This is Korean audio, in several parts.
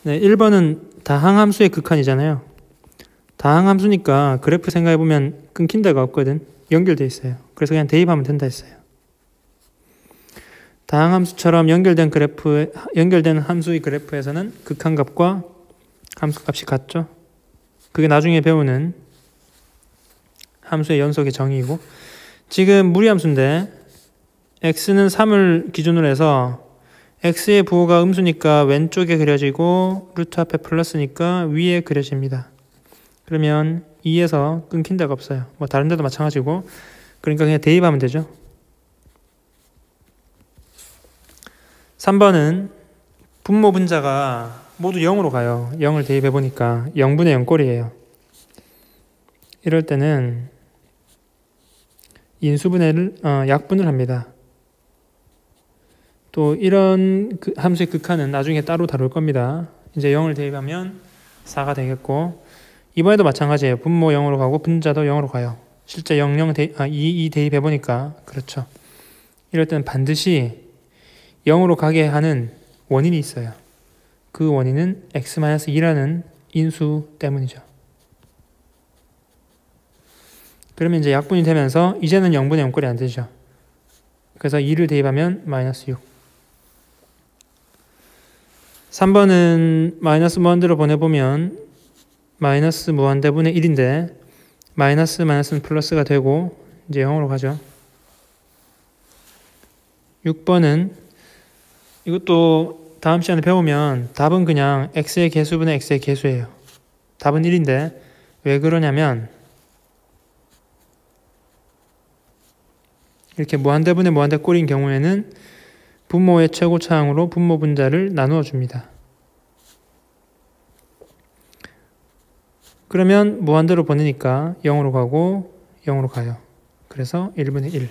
네, 1번은 다항함수의 극한이잖아요. 다항함수니까 그래프 생각해보면 끊긴 데가 없거든. 연결돼 있어요. 그래서 그냥 대입하면 된다 했어요. 다항함수처럼 연결된 함수의 그래프에서는 극한값과 함수값이 같죠. 그게 나중에 배우는 함수의 연속의 정의이고, 지금 무리함수인데 x는 3을 기준으로 해서 x의 부호가 음수니까 왼쪽에 그려지고 루트 앞에 플러스니까 위에 그려집니다. 그러면 2에서 끊긴 데가 없어요. 뭐 다른 데도 마찬가지고, 그러니까 그냥 대입하면 되죠. 3번은 분모 분자가 모두 0으로 가요. 0을 대입해보니까 0분의 0 꼴이에요. 이럴 때는 약분을 합니다. 또 이런 함수의 극한은 나중에 따로 다룰 겁니다. 이제 0을 대입하면 4가 되겠고, 이번에도 마찬가지예요. 분모 0으로 가고 분자도 0으로 가요. 실제 2 대입해보니까 그렇죠. 이럴 때는 반드시 0으로 가게 하는 원인이 있어요. 그 원인은 x-2라는 인수 때문이죠. 그러면 이제 약분이 되면서 이제는 0분의 0꼴이 안 되죠. 그래서 2를 대입하면 마이너스 6. 3번은 마이너스 무한대로 보내보면 마이너스 무한대분의 1인데 마이너스는 플러스가 되고 이제 0으로 가죠. 6번은 이것도 다음 시간에 배우면 답은 그냥 x의 개수분의 x의 개수예요. 답은 1인데 왜 그러냐면 이렇게 무한대분의 무한대꼴인 경우에는 분모의 최고차항으로 분모 분자를 나누어 줍니다. 그러면 무한대로 보내니까 0으로 가고 0으로 가요. 그래서 1분의 1.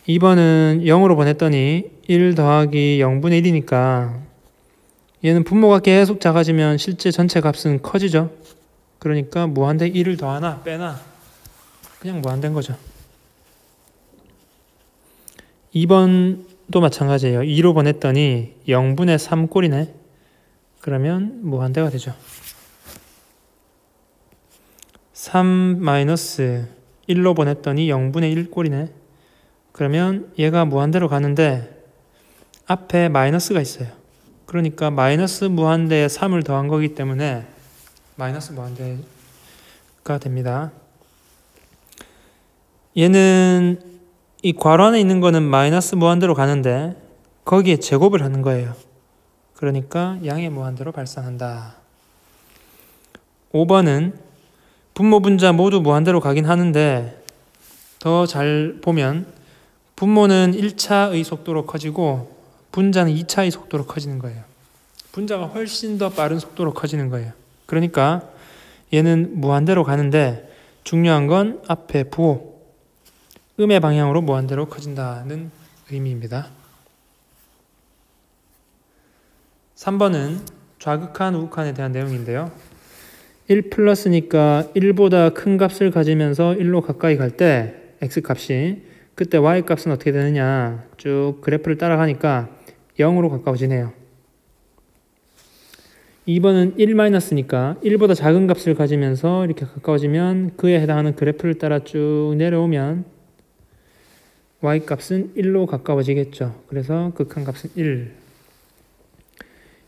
2번은 0으로 보냈더니 1 더하기 0분의 1이니까 얘는 분모가 계속 작아지면 실제 전체 값은 커지죠. 그러니까 무한대 1을 더하나 빼나 그냥 무한대인 거죠. 2번도 마찬가지예요. 2로 보냈더니 0분의 3 꼴이네. 그러면 무한대가 되죠. 3-1로 보냈더니 0분의 1 꼴이네. 그러면 얘가 무한대로 가는데 앞에 마이너스가 있어요. 그러니까 마이너스 무한대에 3을 더한 거기 때문에 마이너스 무한대가 됩니다. 얘는 이 괄호 안에 있는 거는 마이너스 무한대로 가는데 거기에 제곱을 하는 거예요. 그러니까 양의 무한대로 발산한다. 5번은 분모 분자 모두 무한대로 가긴 하는데 더 잘 보면 분모는 1차의 속도로 커지고 분자는 2차의 속도로 커지는 거예요. 분자가 훨씬 더 빠른 속도로 커지는 거예요. 그러니까 얘는 무한대로 가는데 중요한 건 앞에 부호 음의 방향으로 무한대로 커진다는 의미입니다. 3번은 좌극한, 우극한에 대한 내용인데요. 1 플러스니까 1보다 큰 값을 가지면서 1로 가까이 갈 때 x값이 그때 y값은 어떻게 되느냐 쭉 그래프를 따라가니까 0으로 가까워지네요. 2번은 1-니까 1보다 작은 값을 가지면서 이렇게 가까워지면 그에 해당하는 그래프를 따라 쭉 내려오면 y값은 1로 가까워지겠죠. 그래서 극한값은 1.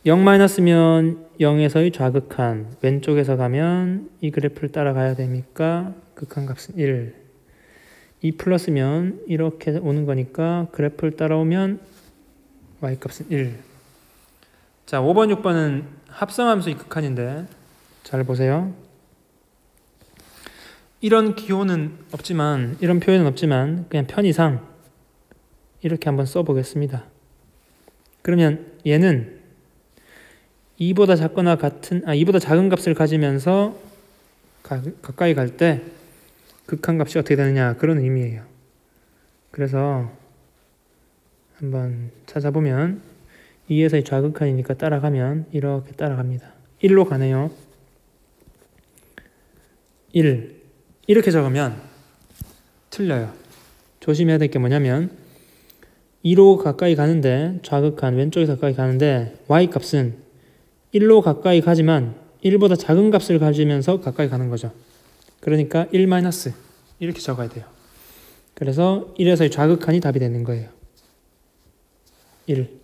0-면 0에서의 좌극한, 왼쪽에서 가면 이 그래프를 따라가야 되니까 극한값은 1. 2 플러스면 이렇게 오는 거니까 그래프를 따라오면 y값은 1. 자, 5번, 6번은 합성함수의 극한인데 잘 보세요. 이런 기호는 없지만, 이런 표현은 없지만 그냥 편의상 이렇게 한번 써보겠습니다. 그러면 얘는 2보다 작거나 같은 2보다 작은 값을 가지면서 가까이 갈 때 극한값이 어떻게 되느냐 그런 의미예요. 그래서 한번 찾아보면 2에서의 좌극한이니까 따라가면 이렇게 따라갑니다. 1로 가네요. 1 이렇게 적으면 틀려요. 조심해야 될 게 뭐냐면 2로 가까이 가는데 좌극한 왼쪽에서 가까이 가는데 y값은 1로 가까이 가지만 1보다 작은 값을 가지면서 가까이 가는 거죠. 그러니까 1 마이너스 이렇게 적어야 돼요. 그래서 1에서의 좌극한이 답이 되는 거예요. 1.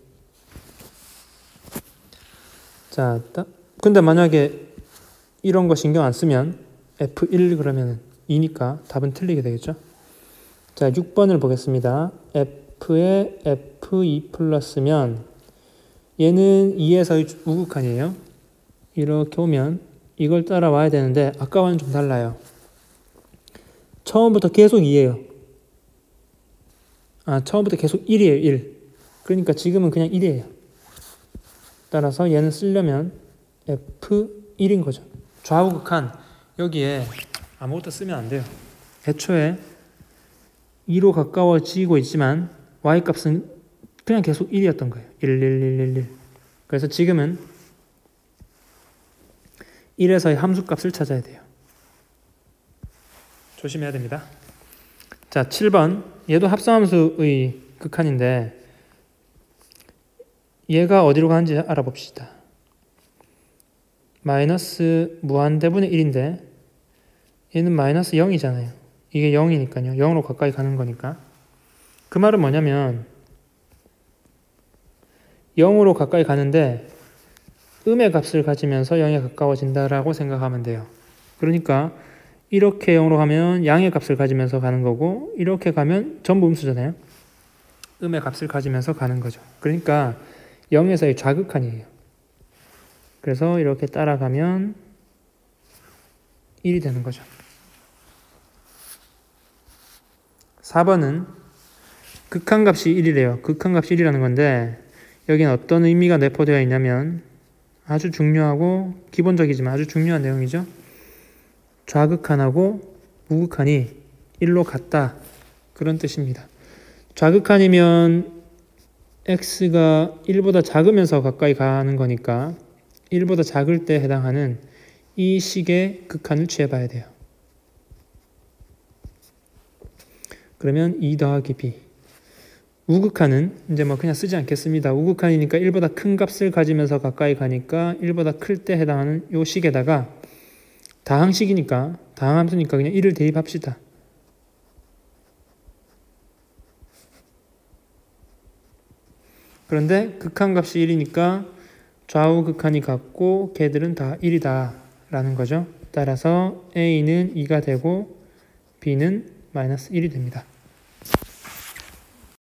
자, 근데 만약에 이런 거 신경 안 쓰면 F1 그러면 2니까 답은 틀리게 되겠죠. 자, 6번을 보겠습니다. F에 F2 플러스면 얘는 2에서의 우극한이에요. 이렇게 오면 이걸 따라와야 되는데 아까와는 좀 달라요. 처음부터 계속 2예요. 처음부터 계속 1이에요. 1. 그러니까 지금은 그냥 1이에요. 따라서 얘는 쓰려면 F1인 거죠. 좌우극한 여기에 아무것도 쓰면 안 돼요. 애초에 2로 가까워지고 있지만 y값은 그냥 계속 1이었던 거예요. 1, 1, 1, 1, 1. 그래서 지금은 1에서의 함수값을 찾아야 돼요. 조심해야 됩니다. 자, 7번. 얘도 합성함수의 극한인데 얘가 어디로 가는지 알아봅시다. 마이너스 무한대분의 1인데 얘는 마이너스 0이잖아요. 이게 0이니까요. 0으로 가까이 가는 거니까. 그 말은 뭐냐면 0으로 가까이 가는데 음의 값을 가지면서 0에 가까워진다라고 생각하면 돼요. 그러니까 이렇게 0으로 가면 양의 값을 가지면서 가는 거고 이렇게 가면 전부 음수잖아요. 음의 값을 가지면서 가는 거죠. 그러니까 0에서의 좌극한이에요. 그래서 이렇게 따라가면 1이 되는 거죠. 4번은 극한값이 1이래요. 극한값이 1이라는 건데 여기는 어떤 의미가 내포되어 있냐면 아주 중요하고 기본적이지만 아주 중요한 내용이죠. 좌극한하고 우극한이 1로 같다. 그런 뜻입니다. 좌극한이면 x가 1보다 작으면서 가까이 가는 거니까 1보다 작을 때 해당하는 이 식의 극한을 취해봐야 돼요. 그러면 2 더하기 b. 우극한은 이제 뭐 그냥 쓰지 않겠습니다. 우극한이니까 1보다 큰 값을 가지면서 가까이 가니까 1보다 클 때 해당하는 요 식에다가 다항식이니까 다항함수니까 그냥 1을 대입합시다. 그런데 극한값이 1이니까 좌우 극한이 같고 걔들은 다 1이다 라는 거죠. 따라서 A는 2가 되고 B는 마이너스 1이 됩니다.